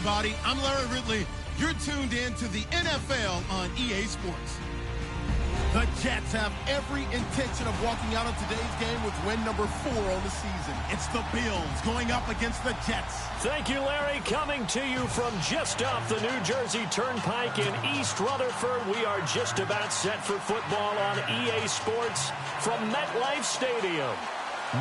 everybody. I'm Larry Ridley. You're tuned in to the NFL on EA Sports. The Jets have every intention of walking out of today's game with win number 4 on the season. It's the Bills going up against the Jets. Thank you, Larry. Coming to you from just off the New Jersey Turnpike in East Rutherford, we are just about set for football on EA Sports from MetLife Stadium.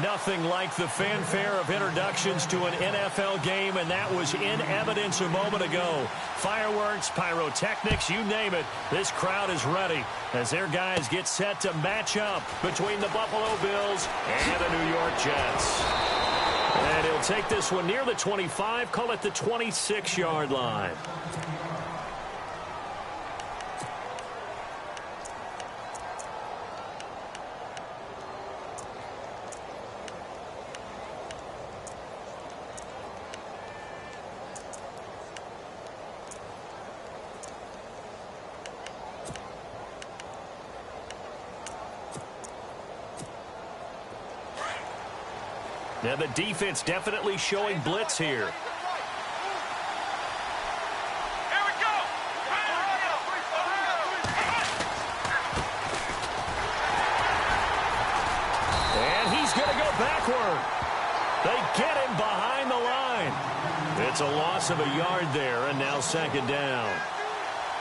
Nothing like the fanfare of introductions to an NFL game, and that was in evidence a moment ago. Fireworks, pyrotechnics, you name it. This crowd is ready as their guys get set to match up between the Buffalo Bills and the New York Jets. And he'll take this one near the 25, call it the 26-yard line. Now the defense definitely showing blitz here. Here we go. And he's going to go backward. They get him behind the line. It's a loss of a yard there, and now second down.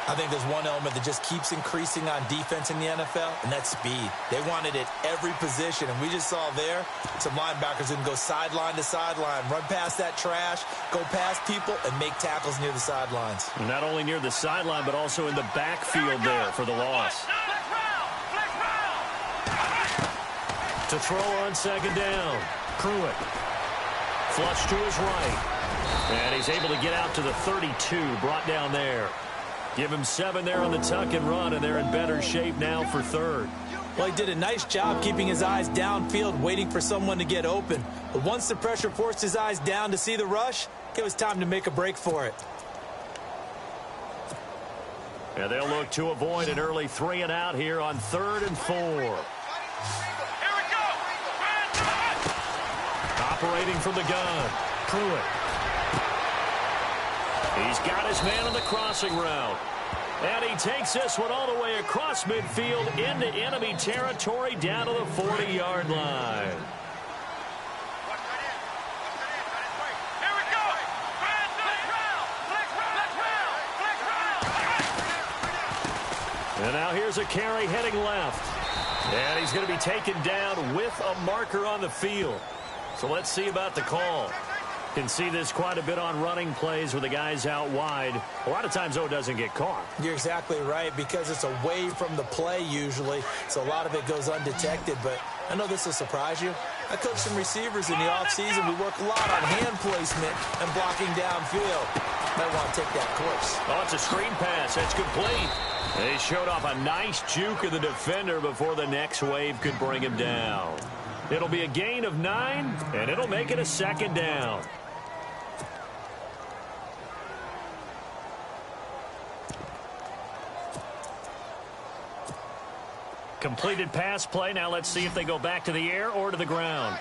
I think there's one element that just keeps increasing on defense in the NFL, and that's speed. They want it at every position, and we just saw there some linebackers who can go sideline to sideline, run past that trash, go past people, and make tackles near the sidelines. Not only near the sideline, but also in the backfield there for the loss. To throw on second down. Pruitt. Flush to his right. And he's able to get out to the 32, brought down there. Give him 7 there on the tuck and run, and they're in better shape now for third. Well, he did a nice job keeping his eyes downfield, waiting for someone to get open. But once the pressure forced his eyes down to see the rush, it was time to make a break for it. And they'll look to avoid an early 3 and out here on 3rd and 4. Here we go. Operating from the gun. Pruitt. He's got his man on the crossing route. And he takes this one all the way across midfield into enemy territory down to the 40-yard line. Here we go. And now here's a carry heading left. And he's going to be taken down with a marker on the field. So let's see about the call. Can see this quite a bit on running plays with the guys out wide. A lot of times, though, it doesn't get caught. You're exactly right, because it's away from the play usually, so a lot of it goes undetected. But I know this will surprise you. I coach some receivers in the offseason. We work a lot on hand placement and blocking downfield. Might want to take that course. Oh, it's a screen pass. That's complete. They showed off a nice juke of the defender before the next wave could bring him down. It'll be a gain of 9, and it'll make it a second down. Completed pass play. Now let's see if they go back to the air or to the ground.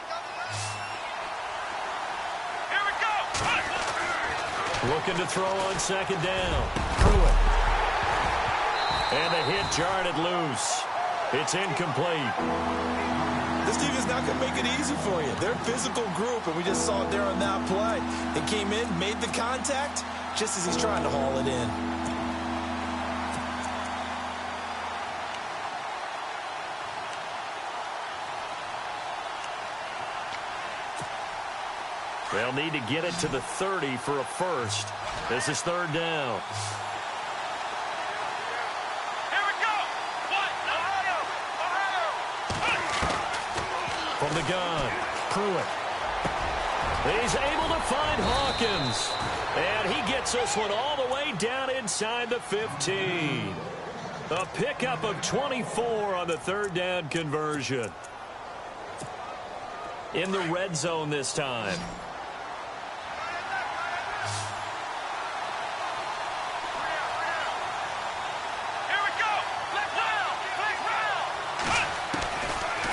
Here we go. Looking to throw on second down. Pruitt. And the hit jarred it loose. It's incomplete. This team is not going to make it easy for you. They're a physical group, and we just saw it there on that play. They came in, made the contact, just as he's trying to haul it in. They'll need to get it to the 30 for a first. This is 3rd down. Here we go. From the gun, Pruitt. He's able to find Hawkins. And he gets this one all the way down inside the 15. A pickup of 24 on the 3rd down conversion. In the red zone this time.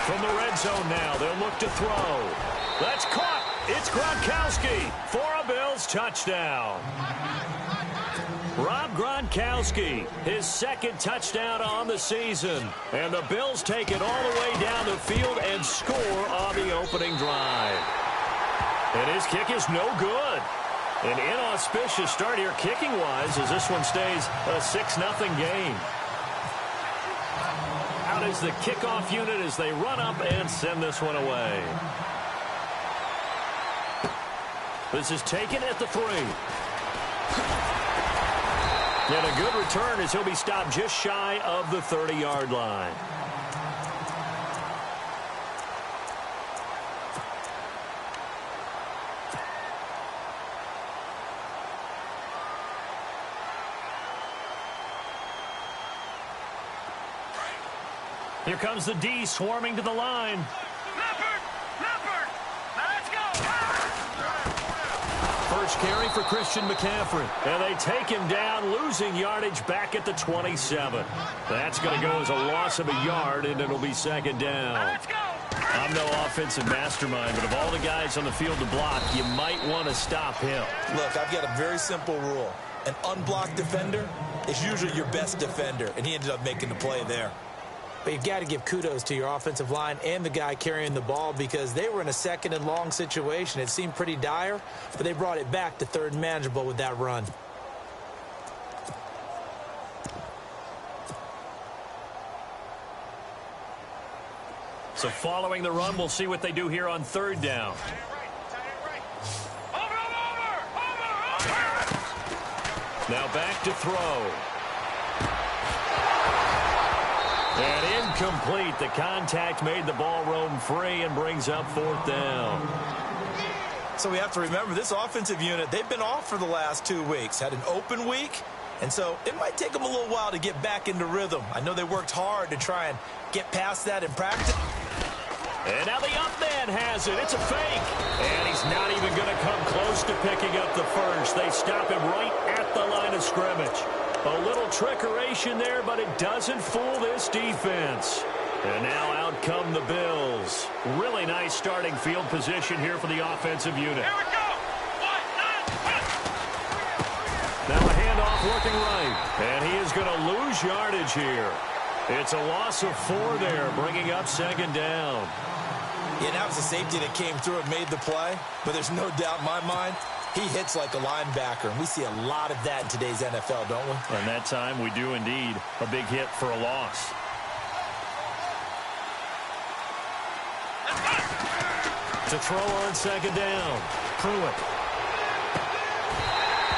From the red zone now, they'll look to throw. That's caught. It's Gronkowski for a Bills touchdown. Rob Gronkowski, his second touchdown on the season. And the Bills take it all the way down the field and score on the opening drive. And his kick is no good. An inauspicious start here kicking-wise as this one stays a 6-0 game. Out is the kickoff unit as they run up and send this one away. This is taken at the 3. And a good return as he'll be stopped just shy of the 30-yard line. Here comes the D swarming to the line. Leopard, let's go. First carry for Christian McCaffrey. And they take him down, losing yardage back at the 27. That's going to go as a loss of a yard, and it'll be second down. Let's go. I'm no offensive mastermind, but of all the guys on the field to block, you might want to stop him. Look, I've got a very simple rule. An unblocked defender is usually your best defender, and he ended up making the play there. But you've got to give kudos to your offensive line and the guy carrying the ball because they were in a second and long situation. It seemed pretty dire, but they brought it back to third and manageable with that run. So following the run, we'll see what they do here on third down. Now back to throw. And incomplete. The contact made the ball roam free and brings up fourth down. So we have to remember this offensive unit, they've been off for the last 2 weeks. Had an open week, and so it might take them a little while to get back into rhythm. I know they worked hard to try and get past that in practice. And now the up man has it. It's a fake. And he's not even going to come close to picking up the first. They stop him right at the line of scrimmage. A little trickeration there, but it doesn't fool this defense. And now out come the Bills. Really nice starting field position here for the offensive unit. Here we go. Now a handoff working right. And he is going to lose yardage here. It's a loss of 4 there, bringing up second down. Yeah, that was a safety that came through and made the play. But there's no doubt in my mind, he hits like a linebacker. And we see a lot of that in today's NFL, don't we? And that time we do indeed. A big hit for a loss. To throw on second down. Pruitt.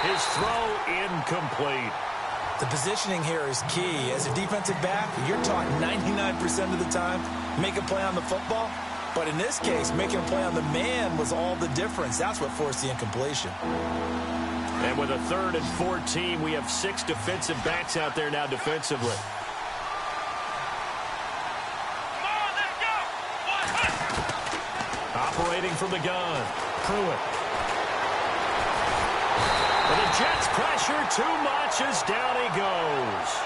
His throw incomplete. The positioning here is key. As a defensive back, you're taught 99% of the time, make a play on the football. But in this case, making a play on the man was all the difference. That's what forced the incompletion. And with a 3rd and 14, we have 6 defensive backs out there now defensively. Operating from the gun. Pruitt. And the Jets pressure too much as down he goes.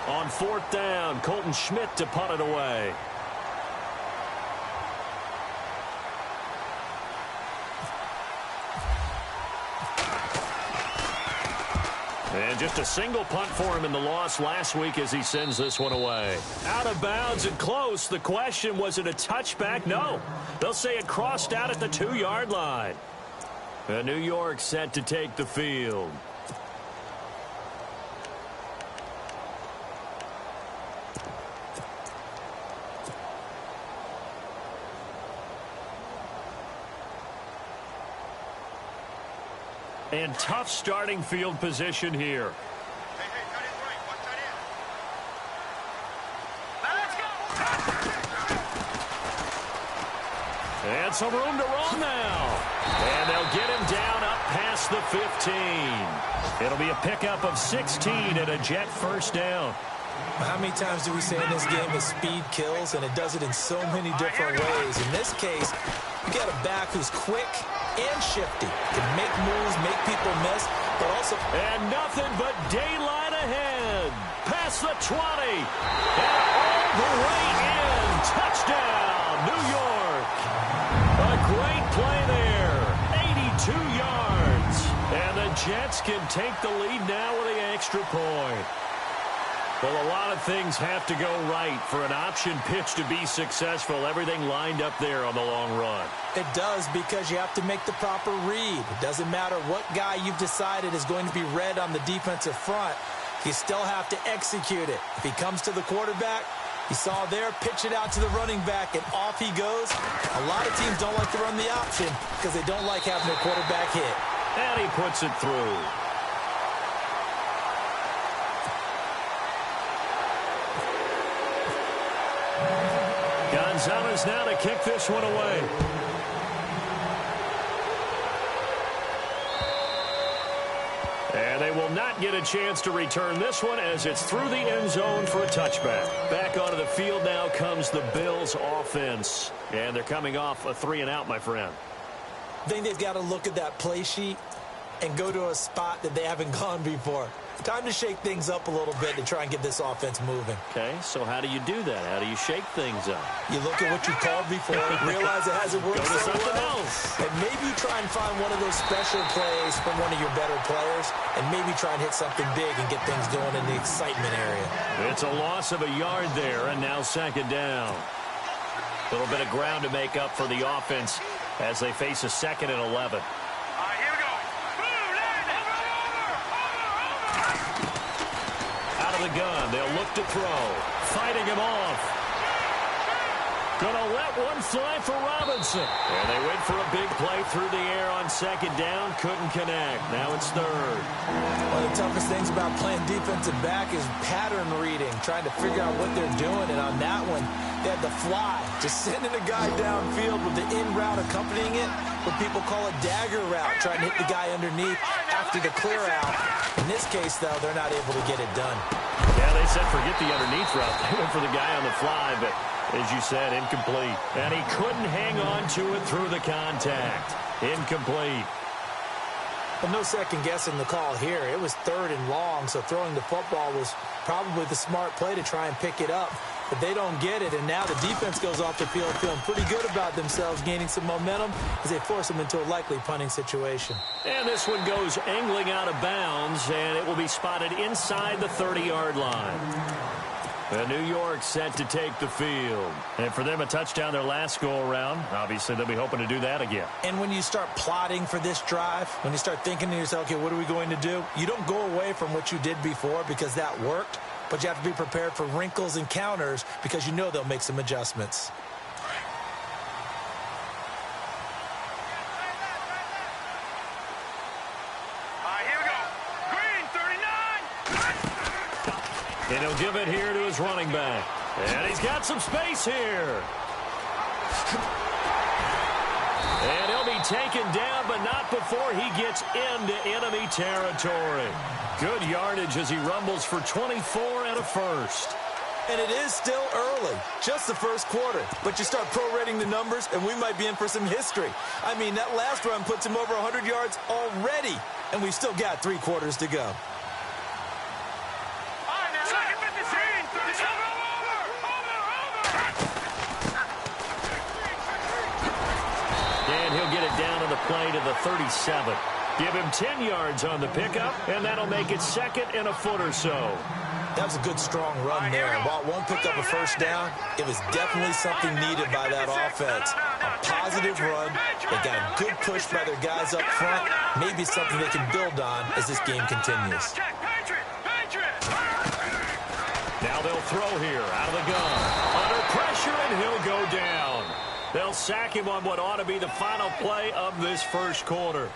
On 4th down, Colton Schmidt to punt it away. And just a single punt for him in the loss last week as he sends this one away. Out of bounds and close. The question, was it a touchback? No. They'll say it crossed out at the 2-yard line. And New York set to take the field. And tough starting field position here. Hey, tight end right. Watch tight end. Let's go. And some room to run now. And they'll get him down up past the 15. It'll be a pickup of 16 and a Jet first down. How many times do we say in this game that speed kills, and it does it in so many different ways? In this case, you got a back who's quick and shifty, can make moves, make people miss, but also... And nothing but daylight ahead. Past the 20. And all the way in. Touchdown, New York. A great play there. 82 yards. And the Jets can take the lead now with the extra point. Well, a lot of things have to go right for an option pitch to be successful. Everything lined up there on the long run. It does, because you have to make the proper read. It doesn't matter what guy you've decided is going to be read on the defensive front. You still have to execute it. If he comes to the quarterback, you saw there, pitch it out to the running back, and off he goes. A lot of teams don't like to run the option because they don't like having their quarterback hit. And he puts it through. Gonzalez now to kick this one away. And they will not get a chance to return this one as it's through the end zone for a touchback. Back onto the field now comes the Bills offense. And they're coming off a 3-and-out, my friend. I think they've got to look at that play sheet and go to a spot that they haven't gone before. Time to shake things up a little bit to try and get this offense moving. Okay, so how do you do that? How do you shake things up? You look at what you called before, realize it hasn't worked Go to so something well, else. and maybe you try and find one of those special plays from one of your better players, and maybe try and hit something big and get things going in the excitement area. It's a loss of a yard there, and now second down. A little bit of ground to make up for the offense as they face a 2nd and 11. Here we go. Move, land it. Out of the gun, they'll look to throw. Fighting him off. Gonna let one fly for Robinson. And they went for a big play through the air on second down. Couldn't connect. Now it's third. One of the toughest things about playing defensive back is pattern reading, trying to figure out what they're doing. And on that one, they had the fly, just sending a guy downfield with the in route accompanying it, what people call a dagger route, trying to hit the guy underneath after the clear out. In this case, though, they're not able to get it done. Yeah, they said forget the underneath route. They went for the guy on the fly, but as you said, incomplete. And he couldn't hang on to it through the contact. Incomplete. Well, no second guessing the call here. It was 3rd and long, so throwing the football was probably the smart play to try and pick it up. But they don't get it, and now the defense goes off the field feeling pretty good about themselves, gaining some momentum as they force them into a likely punting situation. And this one goes angling out of bounds, and it will be spotted inside the 30-yard line. And New York set to take the field. And for them, a touchdown their last go-around. Obviously, they'll be hoping to do that again. And when you start plotting for this drive, when you start thinking to yourself, okay, what are we going to do? You don't go away from what you did before because that worked, but you have to be prepared for wrinkles and counters because you know they'll make some adjustments. Here we go. Green, 39. And he'll give it here to his running back. And he's got some space here. And he'll be taken down, but not before he gets into enemy territory. Good yardage as he rumbles for 24 and a first. And it is still early, just the first quarter. But you start prorating the numbers, and we might be in for some history. I mean, that last run puts him over 100 yards already, and we've still got 3 quarters to go. And he'll get it down on the play to the 37. Give him 10 yards on the pickup, and that'll make it 2nd and a foot or so. That was a good, strong run there. And while it won't pick up a first down, it was definitely something needed by that offense. A positive run. They got a good push by their guys up front. Maybe something they can build on as this game continues. Now they'll throw here out of the gun. Under pressure, and he'll go down. They'll sack him on what ought to be the final play of this first quarter.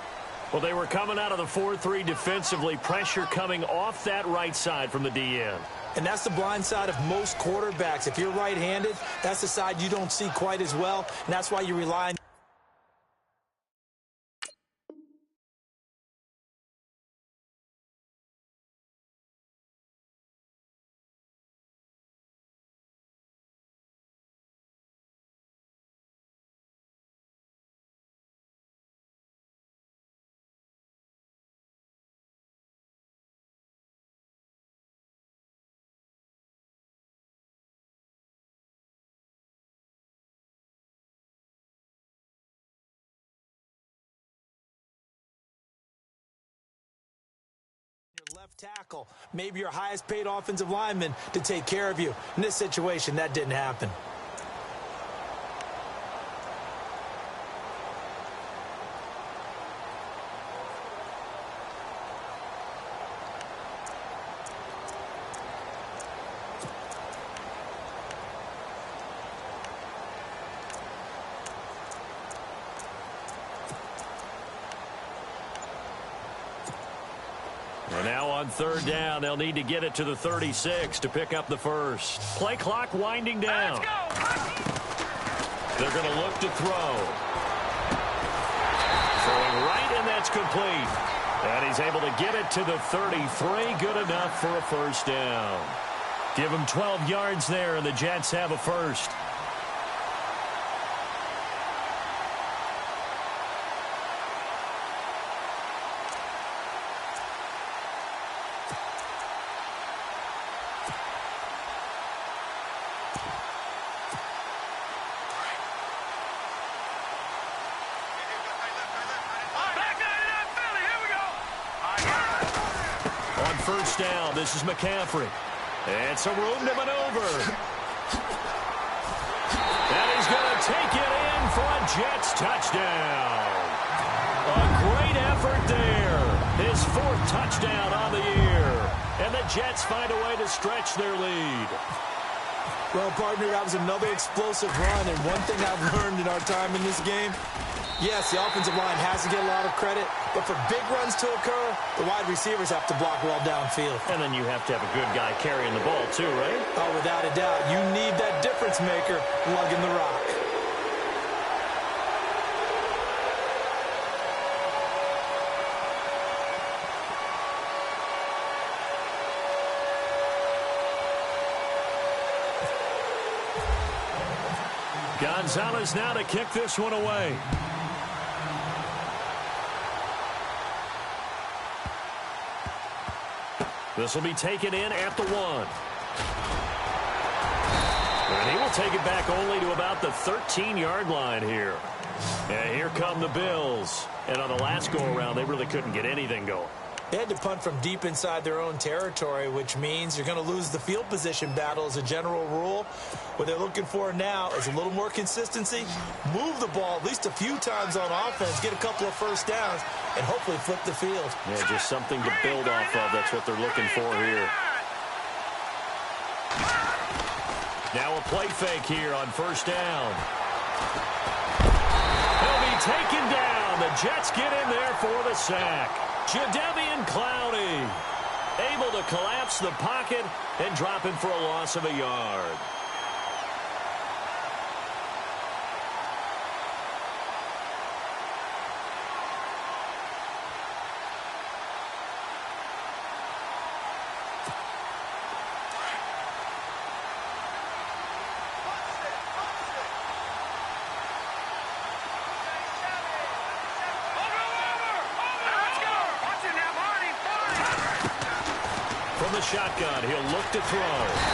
Well, they were coming out of the 4-3 defensively. Pressure coming off that right side from the DN. And that's the blind side of most quarterbacks. If you're right-handed, that's the side you don't see quite as well. And that's why you rely on tackle, maybe your highest paid offensive lineman to take care of you. In this situation, that didn't happen. And now on third down, they'll need to get it to the 36 to pick up the first. Play clock winding down. They're going to look to throw. Throwing right, and that's complete. And he's able to get it to the 33. Good enough for a first down. Give him 12 yards there, and the Jets have a first. First down, this is McCaffrey. And some room to maneuver. And he's going to take it in for a Jets touchdown. A great effort there. His fourth touchdown on the year. And the Jets find a way to stretch their lead. Well, partner, that was another explosive run. And one thing I've learned in our time in this game, yes, the offensive line has to get a lot of credit, but for big runs to occur, the wide receivers have to block well downfield. And then you have to have a good guy carrying the ball too, right? Oh, without a doubt. You need that difference maker lugging the rock. Gonzalez now to kick this one away. This will be taken in at the 1. And he will take it back only to about the 13-yard line here. And here come the Bills. And on the last go-around, they really couldn't get anything going. They had to punt from deep inside their own territory, which means you're going to lose the field position battle as a general rule. What they're looking for now is a little more consistency, move the ball at least a few times on offense, get a couple of first downs, and hopefully flip the field. Yeah, just something to build off of. That's what they're looking for here. Now a play fake here on first down. He'll be taken down. The Jets get in there for the sack. Jadeveon Clowney able to collapse the pocket and drop him for a loss of a yard. Shotgun, he'll look to throw.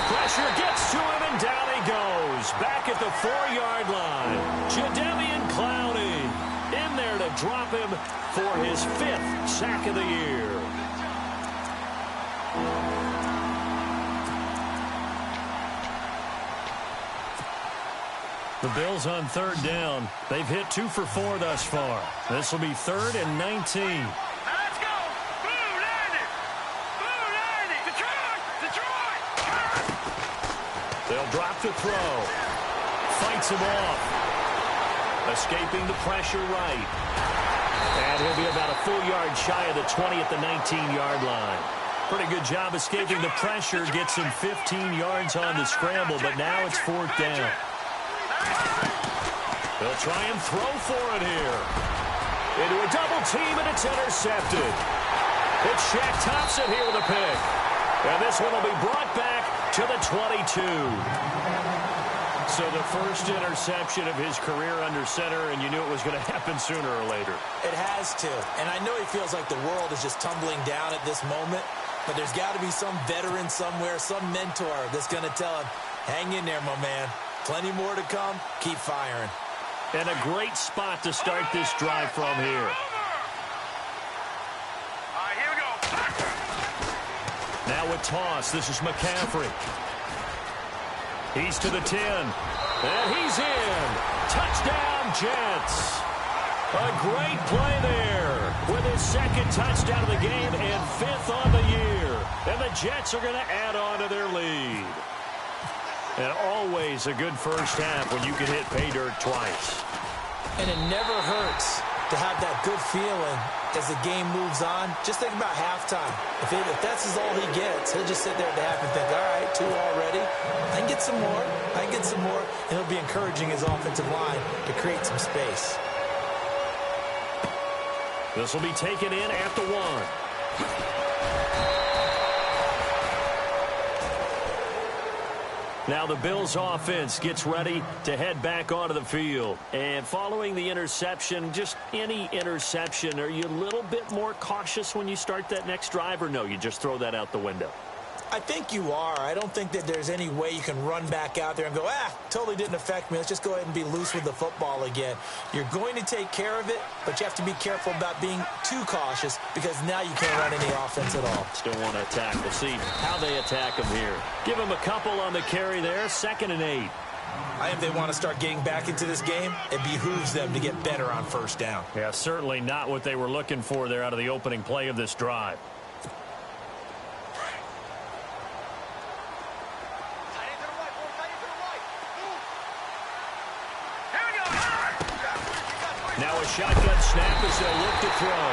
Pressure gets to him, and down he goes. Back at the 4-yard line. Jadeveon Clowney in there to drop him for his 5th sack of the year. The Bills on third down. They've hit 2 for 4 thus far. This will be 3rd and 19. They'll drop the throw. Fights him off. Escaping the pressure right. And he'll be about a full yard shy of the 20 at the 19-yard line. Pretty good job escaping the pressure. Gets him 15 yards on the scramble, but now it's 4th down. They'll try and throw for it here. Into a double team, and it's intercepted. It's Shaq Thompson here with a pick. And this one will be brought back to the 22. So the first interception of his career under center, and you knew it was going to happen sooner or later. It has to. And I know he feels like the world is just tumbling down at this moment, but there's got to be some veteran somewhere, some mentor that's going to tell him, hang in there, my man. Plenty more to come. Keep firing. And a great spot to start this drive from here. Now a toss. This is McCaffrey. He's to the 10. And he's in. Touchdown, Jets. A great play there with his second touchdown of the game and 5th on the year. And the Jets are going to add on to their lead. And always a good first half when you can hit pay dirt twice. And it never hurts to have that good feeling as the game moves on. Just think about halftime. If that's all he gets, he'll just sit there at the half and think, all right, 2 already. I can get some more. I can get some more. And he'll be encouraging his offensive line to create some space. This will be taken in at the 1. Now the Bills offense gets ready to head back onto the field. And following the interception, just any interception, are you a little bit more cautious when you start that next drive, or no, you just throw that out the window? I think you are. I don't think that there's any way you can run back out there and go, totally didn't affect me. Let's just go ahead and be loose with the football again. You're going to take care of it, but you have to be careful about being too cautious because now you can't run any offense at all. Still want to attack. We'll see how they attack him here. Give him a couple on the carry there. 2nd and 8. I think they want to start getting back into this game. It behooves them to get better on first down. Yeah, certainly not what they were looking for there out of the opening play of this drive. Now a shotgun snap as they'll look to throw.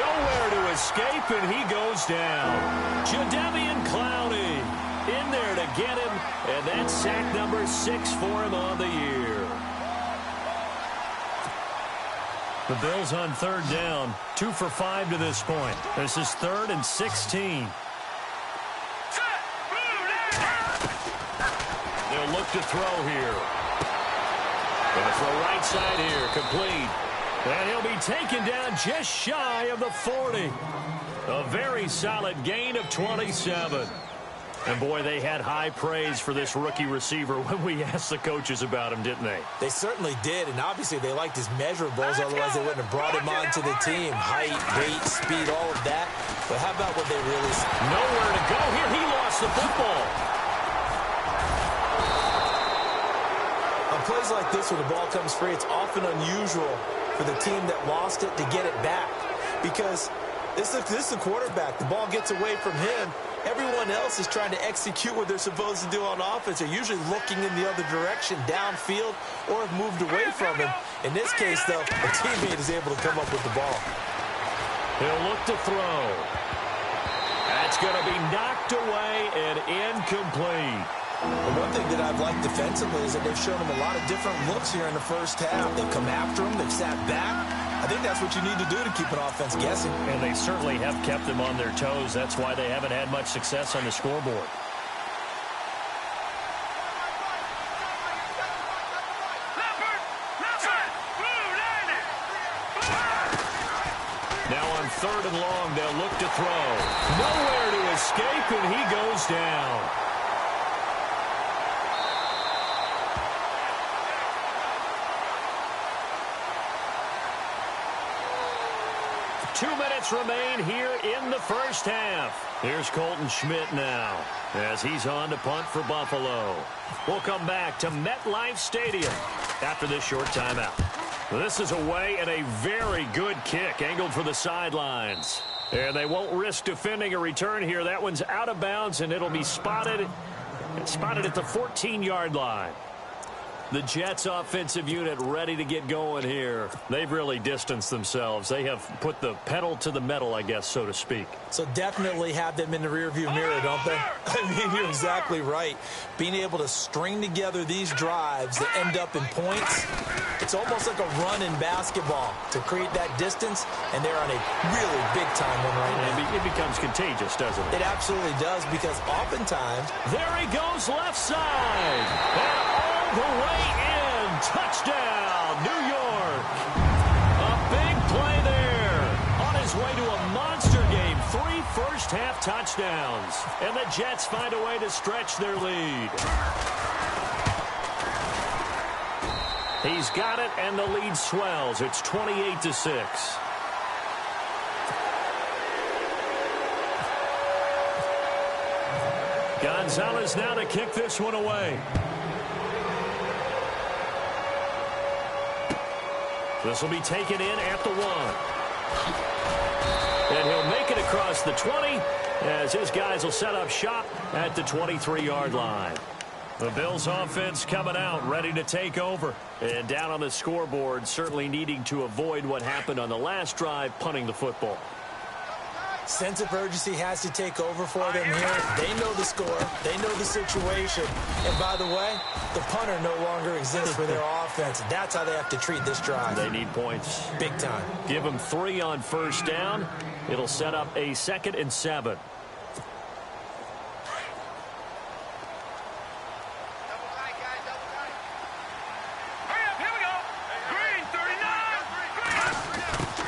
Nowhere to escape, and he goes down. Jadeveon Clowney in there to get him, and that's sack number 6 for him on the year. The Bills on 3rd down, 2 for 5 to this point. This is 3rd and 16. They'll look to throw here. Going to throw right side here, complete. And he'll be taken down just shy of the 40. A very solid gain of 27. And, boy, they had high praise for this rookie receiver when we asked the coaches about him, didn't they? They certainly did, and obviously they liked his measurables, otherwise they wouldn't have brought him onto the team. Height, weight, speed, all of that. But how about what they really said? Nowhere to go here. He lost the football. On plays like this where the ball comes free, it's often unusual for the team that lost it to get it back. Because this is the quarterback. The ball gets away from him. Everyone else is trying to execute what they're supposed to do on offense. They're usually looking in the other direction, downfield, or have moved away from him. In this case, though, a teammate is able to come up with the ball. He'll look to throw. That's going to be knocked away and incomplete. The one thing that I've liked defensively is that they've shown him a lot of different looks here in the first half. They've come after him. They've sat back. I think that's what you need to do to keep an offense guessing. And they certainly have kept them on their toes. That's why they haven't had much success on the scoreboard. Now on 3rd and long, they'll look to throw. Nowhere to escape, and he goes down. Remain here in the first half. Here's Colton Schmidt now as he's on to punt for Buffalo. We'll come back to MetLife Stadium after this short timeout. This is away and a very good kick angled for the sidelines. And they won't risk defending a return here. That one's out of bounds, and it'll be spotted at the 14-yard line. The Jets offensive unit ready to get going here. They've really distanced themselves. They have put the pedal to the metal, I guess, so to speak. So definitely have them in the rearview mirror, don't they? I mean, you're exactly right. Being able to string together these drives that end up in points, it's almost like a run in basketball to create that distance, and they're on a really big-time one right now. It becomes contagious, doesn't it? It absolutely does, because oftentimes... There he goes, left side. And all the way in. Touchdown, New York. A big play there. On his way to a monster game. 3 first-half touchdowns. And the Jets find a way to stretch their lead. He's got it, and the lead swells. It's 28-6. Gonzalez now to kick this one away. This will be taken in at the 1. And he'll make it across the 20 as his guys will set up shop at the 23-yard line. The Bills offense coming out, ready to take over. And down on the scoreboard, certainly needing to avoid what happened on the last drive, punting the football. Sense of urgency has to take over for them here. They know the score. They know the situation. And by the way, the punter no longer exists for their offense. That's how they have to treat this drive. They need points. Big time. Give them 3 on first down. It'll set up a 2nd and 7.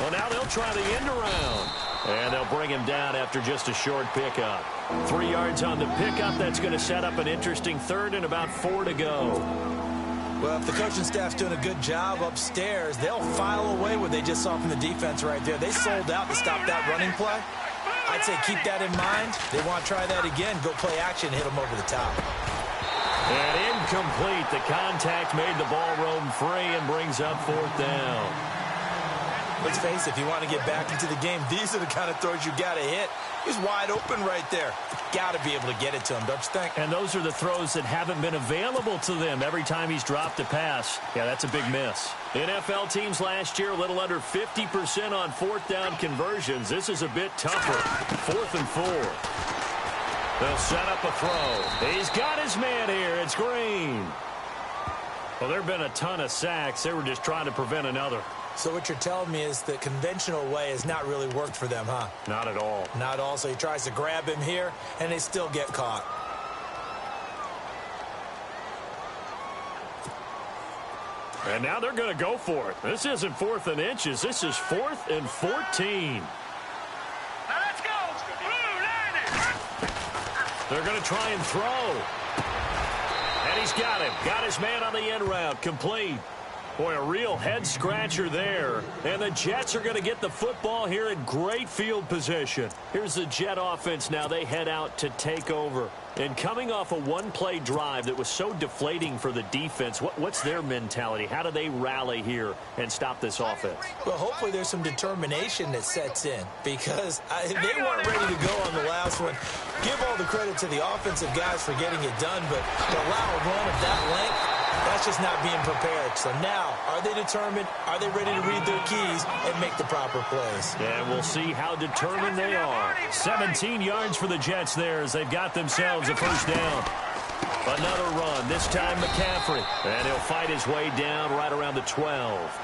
Well, now they'll try the end around. And they'll bring him down after just a short pickup. 3 yards on the pickup. That's going to set up an interesting 3rd and about 4 to go. Well, if the coaching staff's doing a good job upstairs, they'll file away what they just saw from the defense right there. They sold out to stop that running play. I'd say keep that in mind. They want to try that again. Go play action and hit them over the top. And incomplete. The contact made the ball roam free and brings up 4th down. Let's face it, if you want to get back into the game, these are the kind of throws you got to hit. He's wide open right there. Got to be able to get it to him, don't you think? And those are the throws that haven't been available to them every time he's dropped a pass. Yeah, that's a big miss. NFL teams last year, a little under 50% on 4th down conversions. This is a bit tougher. 4th and 4. They'll set up a throw. He's got his man here. It's Green. Well, there have been a ton of sacks. They were just trying to prevent another. So what you're telling me is the conventional way has not really worked for them, huh? Not at all. Not at all. So he tries to grab him here, and they still get caught. And now they're going to go for it. This isn't 4th and inches. This is 4th and 14. Now let's go. Blue line. They're going to try and throw. And he's got him. Got his man on the end route. Complete. Boy, a real head-scratcher there. And the Jets are going to get the football here in great field position. Here's the Jet offense now. They head out to take over. And coming off a one-play drive that was so deflating for the defense, what's their mentality? How do they rally here and stop this offense? Well, hopefully there's some determination that sets in because they weren't ready to go on the last one. Give all the credit to the offensive guys for getting it done, but to allow a run of that length, that's just not being prepared. So now, are they determined? Are they ready to read their keys and make the proper plays? And we'll see how determined they are. 17 yards for the Jets there as they've got themselves a first down. Another run, this time McCaffrey. And he'll fight his way down right around the 12.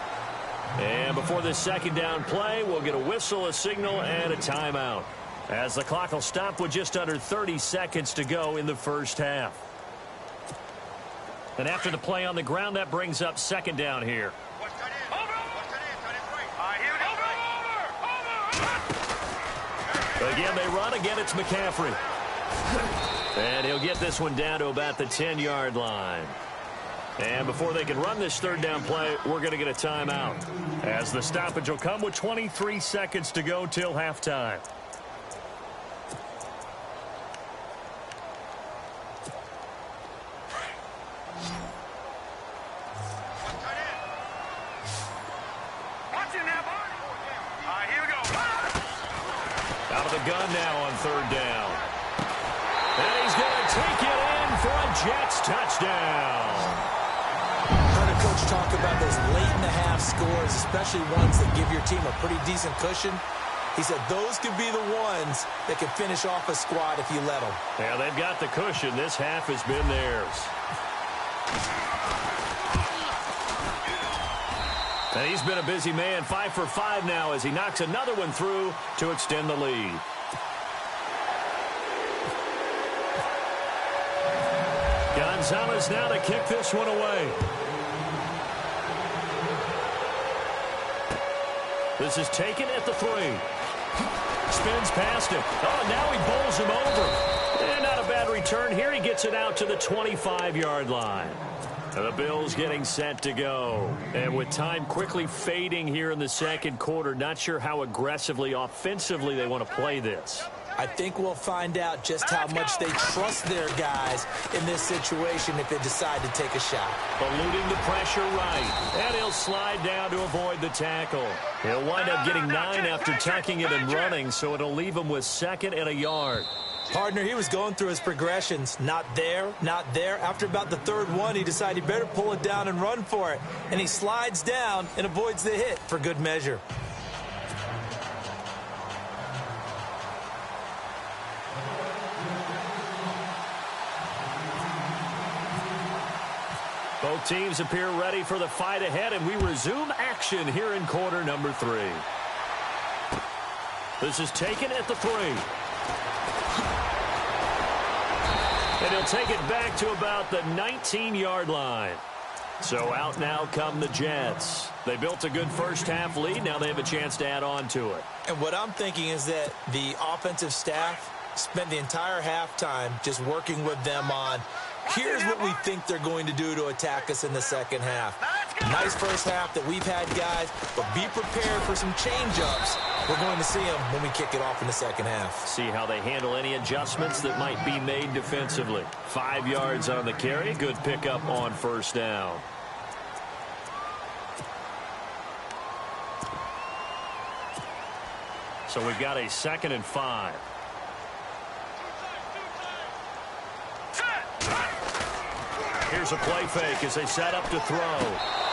And before this 2nd down play, we'll get a whistle, a signal, and a timeout. As the clock will stop with just under 30 seconds to go in the first half. And after the play on the ground, that brings up 2nd down here. Again, they run. Again, it's McCaffrey. And he'll get this one down to about the 10-yard line. And before they can run this 3rd down play, we're going to get a timeout. As the stoppage will come with 23 seconds to go till halftime. Out of the gun now on 3rd down. And he's going to take it in for a Jets touchdown. Heard a coach talk about those late-in-the-half scores, especially ones that give your team a pretty decent cushion. He said those could be the ones that can finish off a squad if you let them. Yeah, they've got the cushion. This half has been theirs. And he's been a busy man, 5 for 5 now as he knocks another one through to extend the lead. Gonzalez now to kick this one away. This is taken at the 3. Spins past him. Oh, now he bowls him over. And not a bad return here. He gets it out to the 25-yard line. And the Bills getting set to go. And with time quickly fading here in the 2nd quarter, not sure how aggressively, offensively they want to play this. I think we'll find out just how much they trust their guys in this situation if they decide to take a shot. Eluding the pressure right. And he'll slide down to avoid the tackle. He'll wind up getting 9 after tucking it and running, so it'll leave him with 2nd and a yard. Partner, he was going through his progressions. Not there, not there. After about the 3rd one, he decided he better pull it down and run for it. And he slides down and avoids the hit for good measure. Both teams appear ready for the fight ahead, and we resume action here in quarter number 3. This is taken at the 3. And he'll take it back to about the 19-yard line. So out now come the Jets. They built a good first-half lead. Now they have a chance to add on to it. And what I'm thinking is that the offensive staff spent the entire halftime just working with them on, here's what we think they're going to do to attack us in the second half. Nice first half that we've had, guys, but be prepared for some change-ups. We're going to see them when we kick it off in the second half. See how they handle any adjustments that might be made defensively. 5 yards on the carry. Good pickup on first down. So we've got a 2nd and 5. Here's a play fake as they set up to throw.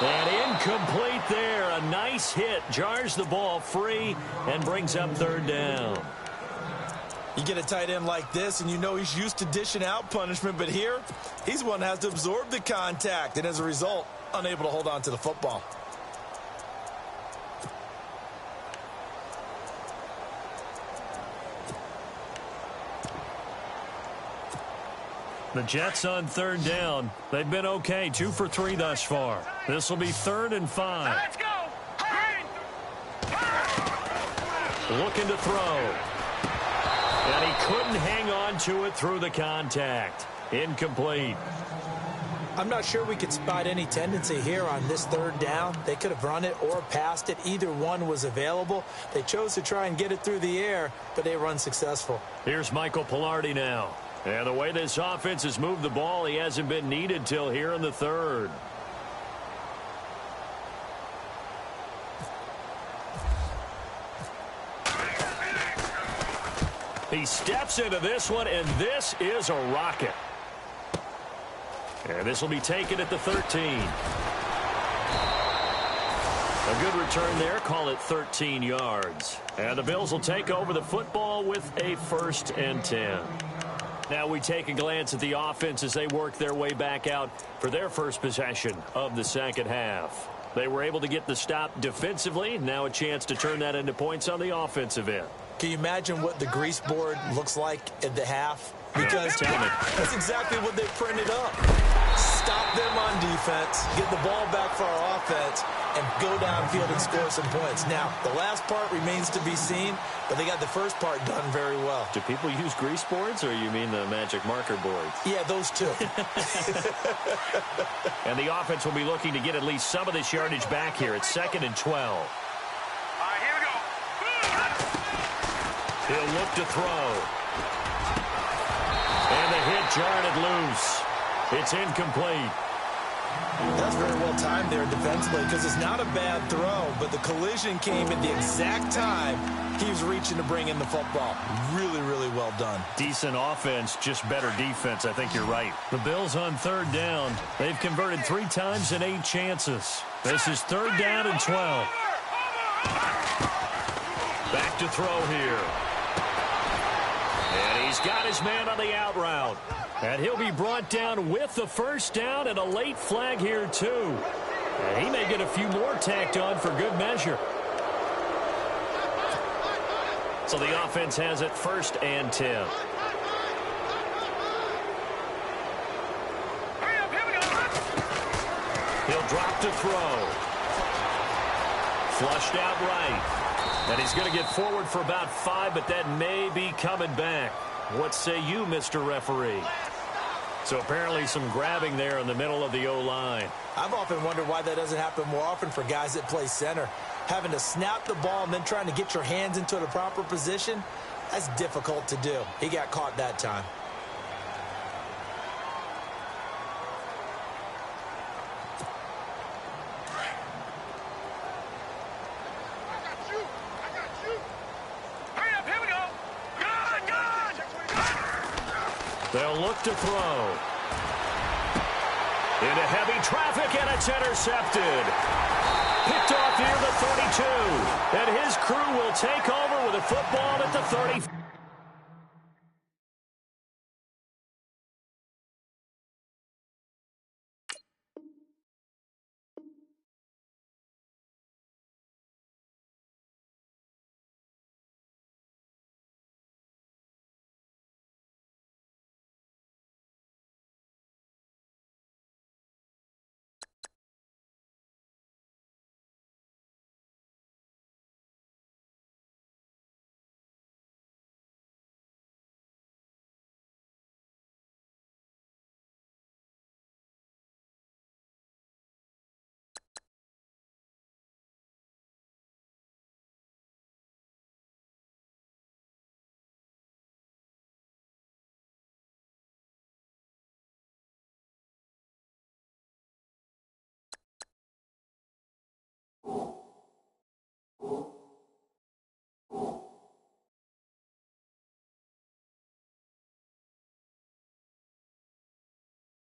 And incomplete there. A nice hit. Jars the ball free and brings up 3rd down. You get a tight end like this, and you know he's used to dishing out punishment, but here, he's one that has to absorb the contact, and as a result, unable to hold on to the football. The Jets on 3rd down. They've been okay. 2 for 3 thus far. This will be 3rd and 5. Let's go. Looking to throw. And he couldn't hang on to it through the contact. Incomplete. I'm not sure we could spot any tendency here on this 3rd down. They could have run it or passed it. Either one was available. They chose to try and get it through the air, but they were unsuccessful. Here's Michael Pilardi now. And the way this offense has moved the ball, he hasn't been needed till here in the 3rd. He steps into this one, and this is a rocket. And this will be taken at the 13. A good return there. Call it 13 yards. And the Bills will take over the football with a 1st and 10. Now we take a glance at the offense as they work their way back out for their first possession of the second half. They were able to get the stop defensively. Now a chance to turn that into points on the offensive end. Can you imagine what the grease board looks like at the half? Because that's exactly what they printed up. Stop them on defense, get the ball back for our offense, and go downfield and score some points. Now, the last part remains to be seen, but they got the first part done very well. Do people use grease boards, or you mean the magic marker boards? Yeah, those two. And the offense will be looking to get at least some of this yardage back here. It's 2nd and 12. All right, here we go. He'll look to throw. And the hit jarred it loose. It's incomplete. That's very well timed there defensively because it's not a bad throw, but the collision came at the exact time he was reaching to bring in the football. Really, really well done. Decent offense, just better defense. I think you're right. The Bills on 3rd down. They've converted 3 times in 8 chances. This is 3rd down and 12. Back to throw here. And he's got his man on the out route. And he'll be brought down with the first down and a late flag here, too. And he may get a few more tacked on for good measure. So the offense has it 1st and 10. He'll drop to throw. Flushed out right. And he's going to get forward for about 5, but that may be coming back. What say you, Mr. Referee? So apparently some grabbing there in the middle of the O-line. I've often wondered why that doesn't happen more often for guys that play center. Having to snap the ball and then trying to get your hands into the proper position. That's difficult to do. He got caught that time. They'll look to throw. Into heavy traffic, and it's intercepted. Picked off near the 32. And his crew will take over with a football at the 30.